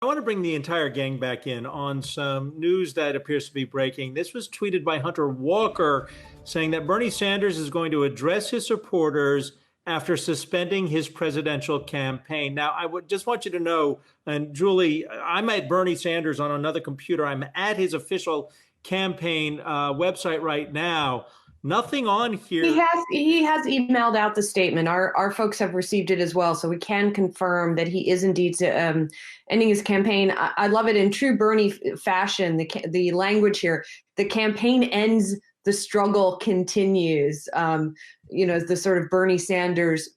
I want to bring the entire gang back in on some news that appears to be breaking. This was tweeted by Hunter Walker saying that Bernie Sanders is going to address his supporters after suspending his presidential campaign. Now, I would just want you to know, and Julie, I'm at Bernie Sanders on another computer. I'm at his official campaign website right now. Nothing on He here. has emailed out the statement. Our folks have received it as well, so we can confirm that he is indeed ending his campaign. I love it in true Bernie fashion. The language here: the campaign ends, the struggle continues. The sort of Bernie Sanders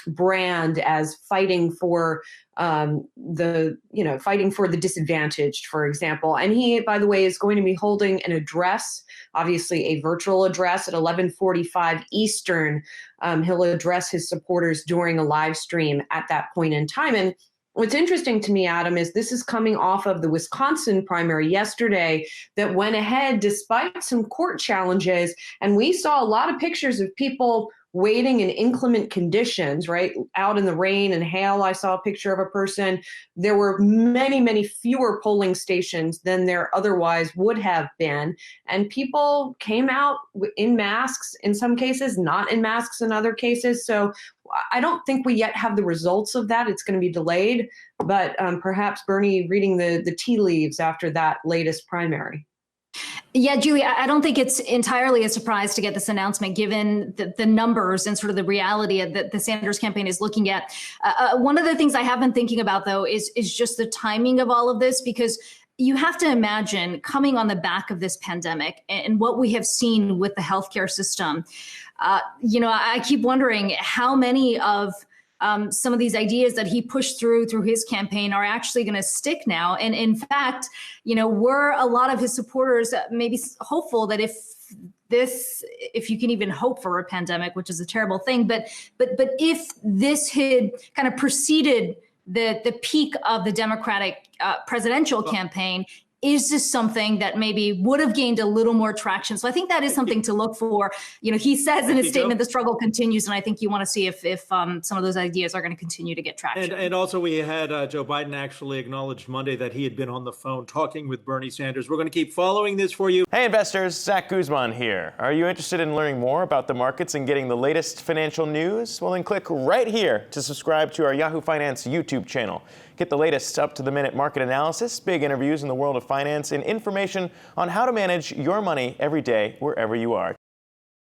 brand as fighting for fighting for the disadvantaged, for example. And he, by the way, is going to be holding an address, obviously a virtual address at 11:45 Eastern. He'll address his supporters during a live stream at that point in time. And what's interesting to me, Adam, is this is coming off of the Wisconsin primary yesterday that went ahead despite some court challenges. And we saw a lot of pictures of people waiting in inclement conditions, right? Out in the rain and hail. I saw a picture of a person. There were many, many fewer polling stations than there otherwise would have been. And people came out in masks in some cases, not in masks in other cases. So I don't think we yet have the results of that. It's going to be delayed, but perhaps Bernie reading the tea leaves after that latest primary. Yeah, Julie, I don't think it's entirely a surprise to get this announcement, given the numbers and sort of the reality that the Sanders campaign is looking at. One of the things I have been thinking about, though, is just the timing of all of this, because you have to imagine coming on the back of this pandemic and what we have seen with the healthcare system. I keep wondering how many of some of these ideas that he pushed through his campaign are actually going to stick now. And in fact, were a lot of his supporters maybe hopeful that if you can even hope for a pandemic, which is a terrible thing, but if this had kind of preceded the peak of the Democratic presidential campaign, is this something that maybe would have gained a little more traction? So I think that is something to look for. He says in his statement, the struggle continues. And I think you want to see if some of those ideas are going to continue to get traction. And also we had Joe Biden actually acknowledged Monday that he had been on the phone talking with Bernie Sanders. We're going to keep following this for you. Hey investors, Zach Guzman here. Are you interested in learning more about the markets and getting the latest financial news? Well, then click right here to subscribe to our Yahoo Finance YouTube channel. Get the latest up-to-the-minute market analysis, big interviews in the world of finance, and information on how to manage your money every day wherever you are.